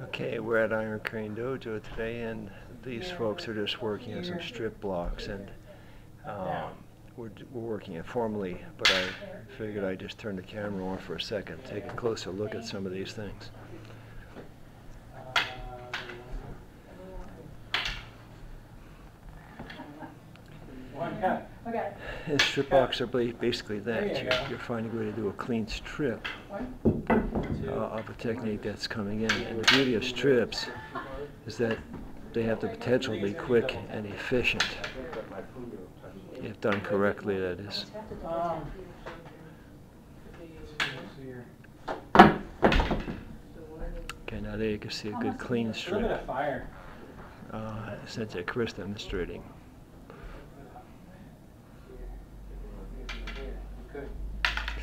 Okay, we're at Iron Crane Dojo today, and these folks are just working on some strip blocks, and we're working informally, but I figured I'd just turn the camera on for a second, take a closer look at some of these things. And strip blocks are basically that. You're finding a way to do a clean strip of a technique that's coming in. And the beauty of strips is that they have the potential to be quick and efficient, if done correctly, that is. Okay, now there you can see a good clean strip. Since Chris demonstrating.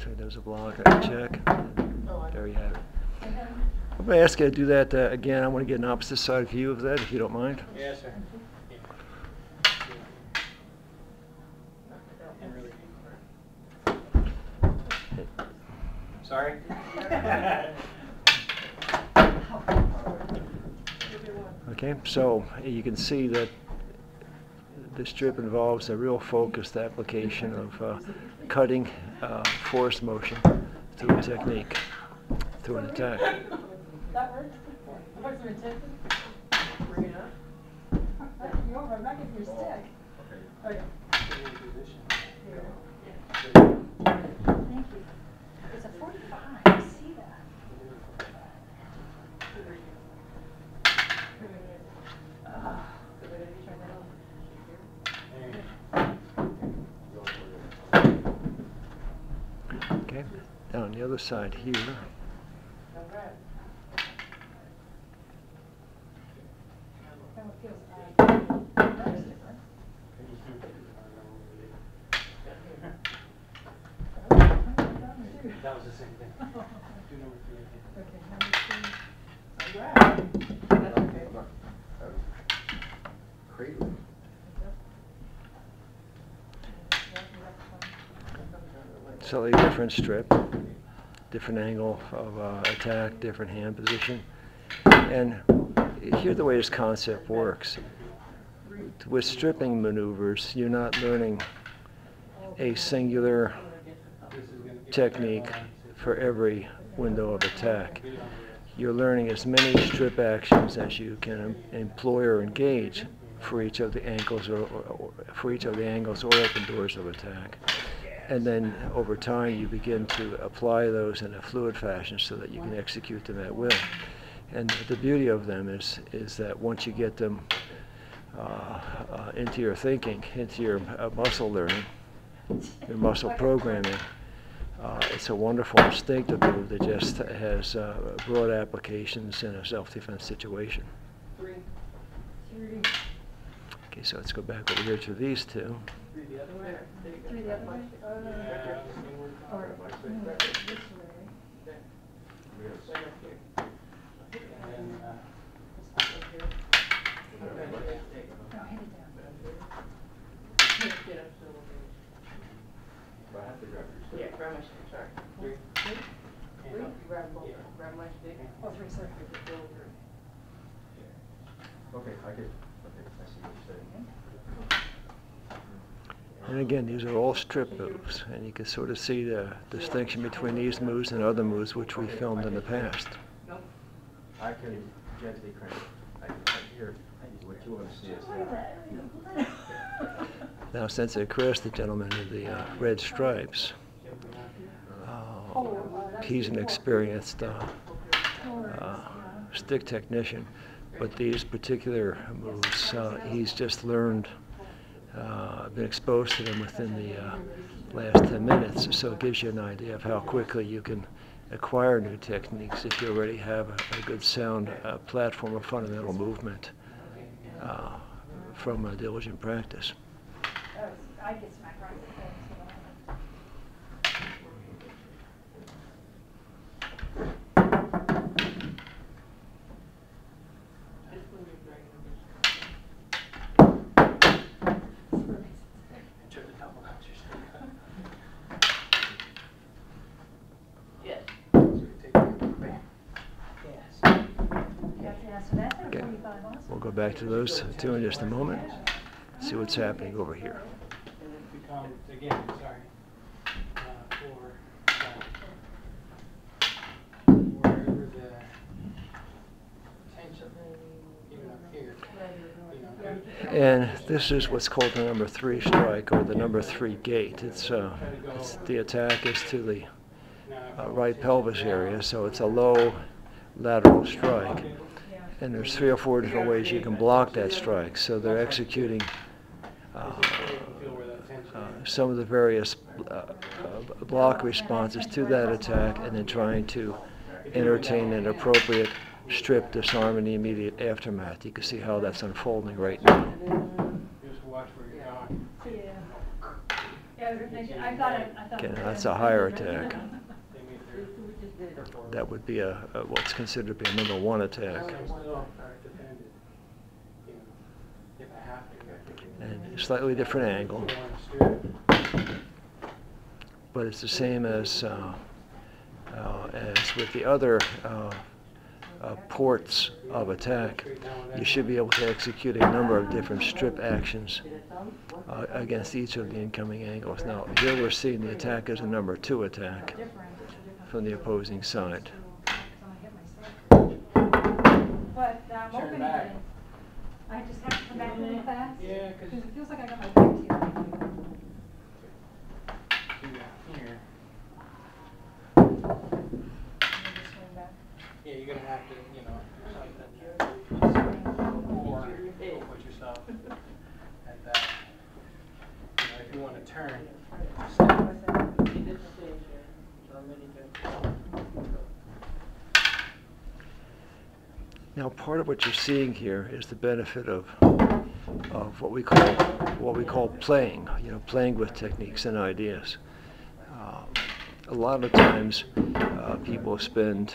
So there's a block I can check. There you have it. I'm going to ask you to do that again. I want to get an opposite side view of that, if you don't mind. Yes, sir. Sorry? Okay, so you can see that the strip involves a real focused application of cutting force motion through a technique, through an attack. That works. What's your intention? Bring it up. You're over. I'm not getting your stick. Okay. Thank you. It's a 45. I see that. Okay, down the other side here. That was the same thing. So a different strip, different angle of attack, different hand position. And here's the way this concept works. With stripping maneuvers, you're not learning a singular technique for every window of attack. You're learning as many strip actions as you can employ or engage for each of the angles or open doors of attack. And then over time you begin to apply those in a fluid fashion so that you can execute them at will. And the beauty of them is that once you get them into your thinking, into your muscle learning, your muscle programming, it's a wonderful instinctive move that just has broad applications in a self-defense situation. Okay, so let's go back over here to these two. Three the other way? Or this way. Yeah, grab my stick, sorry. Three? Grab both. Grab my stick. Oh, three, sorry. Okay, I see what you're saying. And again, these are all strip moves, and you can sort of see the distinction between these moves and other moves which we filmed in the past. I can gently crank. I hear what you want to see is Now, since Chris, the gentleman in the red stripes, he's an experienced stick technician, but these particular moves, he's just learned, been exposed to them within the last 10 minutes, so it gives you an idea of how quickly you can acquire new techniques if you already have a good sound platform of fundamental movement from a diligent practice. I get smacked right in the face. Yes. Yeah. Okay, we'll go back to those two in just a moment. See what's happening over here. Becomes, again, sorry, for wherever the tension, even up here, And this is what's called the number 3 strike, or the number 3 gate. It's the attack is to the right pelvis area, so it's a low lateral strike. And there's 3 or 4 different ways you can block that strike. So they're executing some of the various block responses to that attack, and then trying to entertain an appropriate strip disarm in the immediate aftermath. You can see how that's unfolding right now. just watch where you're going. Yeah, I thought Okay, now that's a higher attack. That would be what's considered to be a number 1 attack. And a slightly different angle, but it's the same as with the other ports of attack. You should be able to execute a number of different strip actions against each of the incoming angles. Now, here we're seeing the attack as a number 2 attack from the opposing side. But I'm Turn opening back. it. I just have to come back really fast? Yeah, 'cause Because it feels like I got my back to you. Here. Yeah, you're gonna have to, you know, or put yourself at that. You know, if you want to turn, Now, part of what you're seeing here is the benefit of what we call playing. You know, playing with techniques and ideas. A lot of times, people spend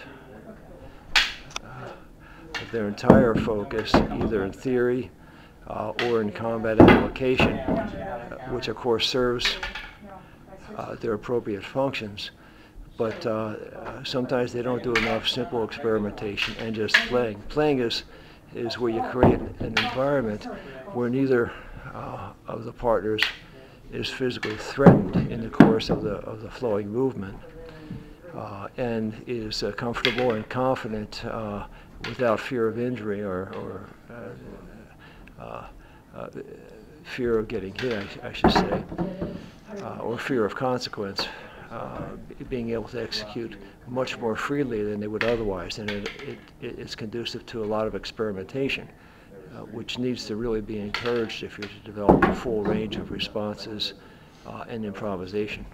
their entire focus either in theory or in combat application, which of course serves their appropriate functions. But sometimes they don't do enough simple experimentation and just playing. Playing is where you create an environment where neither of the partners is physically threatened in the course of the flowing movement, and is comfortable and confident without fear of injury or fear of getting hit, I should say, or fear of consequence. Being able to execute much more freely than they would otherwise, and it's conducive to a lot of experimentation, which needs to really be encouraged if you're to develop a full range of responses and improvisation.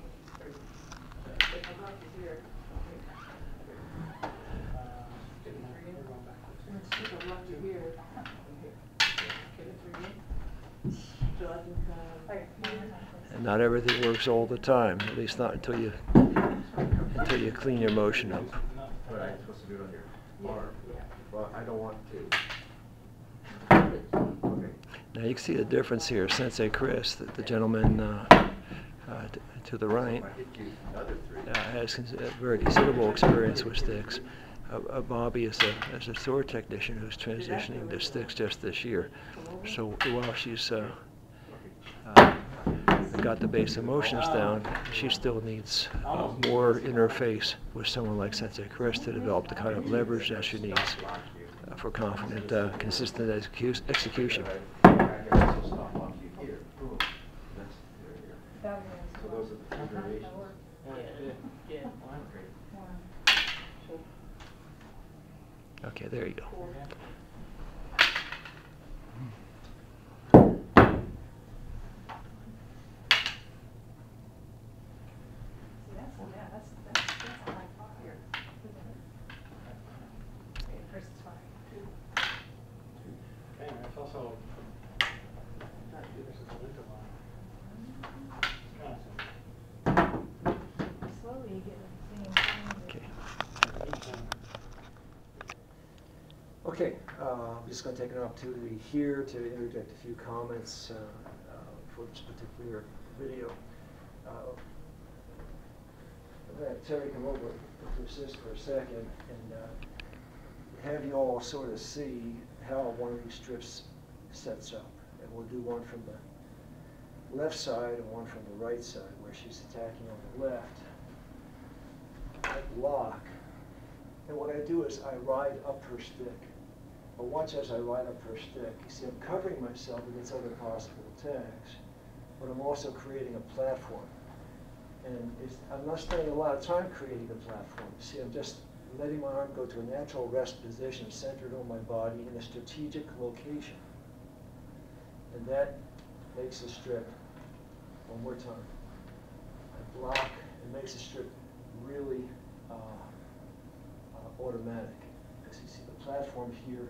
And not everything works all the time, at least not until you clean your motion up. But I'm supposed to do it on your arm. Well, I don't want to. Okay. Now you can see the difference here. Sensei Chris, the gentleman to the right, has very considerable experience with sticks. Bobby is a sword technician who's transitioning to sticks just this year. So while she's got the base emotions down, she still needs more interface with someone like Sensei Chris to develop the kind of leverage that she needs for confident, consistent execution. So those are the two variations. Okay, there you go. it's also, this is a winter line. Slowly you get the same Okay. Kind Okay, I'm just going to take an opportunity here to interject a few comments for this particular video. I'm going to have Terry come over to assist for a second, and have you all sort of see how one of these strips sets up. And we'll do one from the left side and one from the right side, where she's attacking on the left. I block, and what I do is I ride up her stick. But watch as I ride up her stick. You see, I'm covering myself against other possible attacks, but I'm also creating a platform. And I'm not spending a lot of time creating the platform. You see, I'm just letting my arm go to a natural rest position centered on my body in a strategic location. And that makes the strip, one more time, I block, and makes the strip really automatic. Because you see the platform here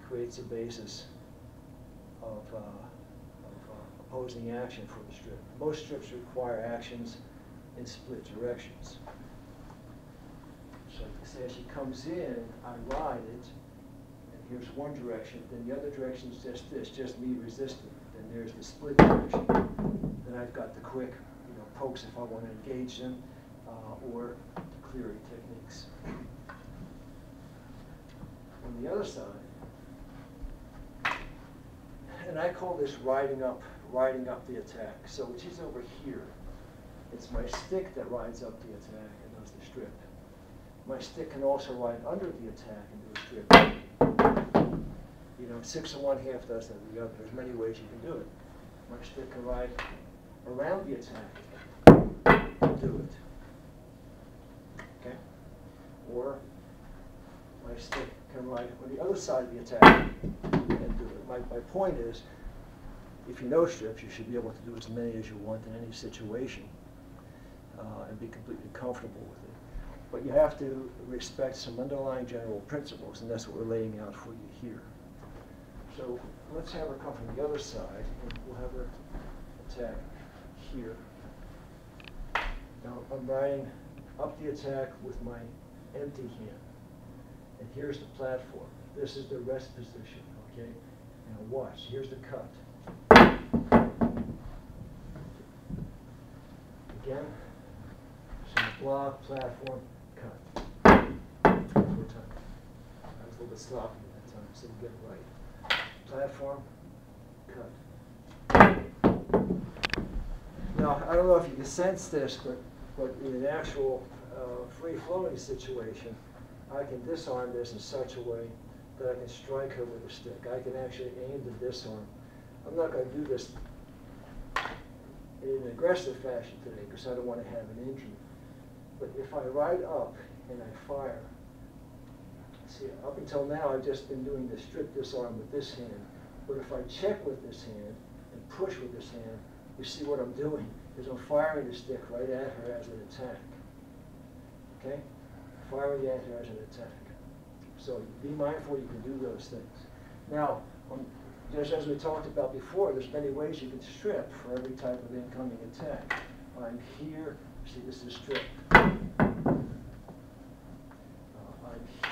creates a basis of opposing action for the strip. Most strips require actions in split directions. So say as she comes in, I ride it, and here's one direction, then the other direction is just this, just me resisting. Then there's the split direction. Then I've got the quick, pokes if I want to engage them, or clearing techniques. On the other side, and I call this riding up the attack. So she's over here. It's my stick that rides up the attack and does the strip. My stick can also ride under the attack and do a strip. 6 of one, half dozen of the other. There's many ways you can do it. My stick can ride around the attack and do it. Okay? Or my stick can ride on the other side of the attack and do it. My point is, if you know strips, you should be able to do as many as you want in any situation and be completely comfortable with it. But you have to respect some underlying general principles, and that's what we're laying out for you here. So let's have her come from the other side, and we'll have her attack here. Now I'm riding up the attack with my empty hand. And here's the platform. This is the rest position, okay? Now watch, here's the cut. Again, so block, platform, cut. One more time. I was a little bit sloppy at that time, so you get it right. Platform, cut. Now, I don't know if you can sense this, but in an actual free-flowing situation, I can disarm this in such a way that I can strike her with a stick. I can actually aim to disarm. I'm not going to do this in an aggressive fashion today because I don't want to have an injury. But if I ride up and I fire, see, up until now I've just been doing the strip disarm with this hand. But if I check with this hand and push with this hand, you see what I'm doing is I'm firing the stick right at her as an attack. Okay? Firing at her as an attack. So be mindful you can do those things. Now, just as we talked about before, there's many ways you can strip for every type of incoming attack. I'm here. See, this is strip. I'm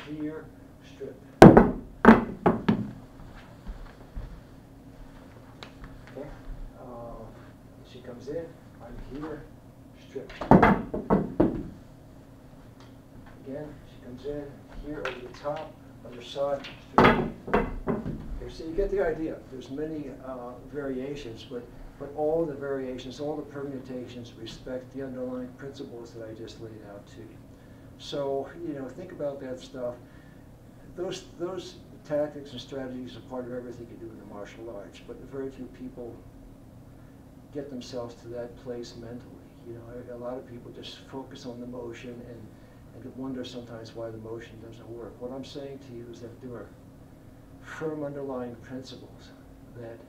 here. Strip. Okay. She comes in. I'm here. Strip. Again, she comes in here over the top, other side, strip. Okay, so you get the idea. There's many variations, but all the variations, all the permutations respect the underlying principles that I just laid out to you. So, think about that stuff. Those tactics and strategies are part of everything you do in the martial arts, but very few people get themselves to that place mentally. A lot of people just focus on the motion and wonder sometimes why the motion doesn't work. What I'm saying to you is that there are firm underlying principles that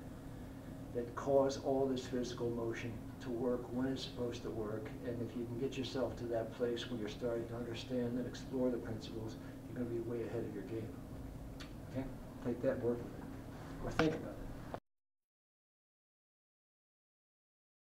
cause all this physical motion to work when it's supposed to work. And if you can get yourself to that place where you're starting to understand and explore the principles, you're going to be way ahead of your game. Okay? Take that and work with it. Or think about it.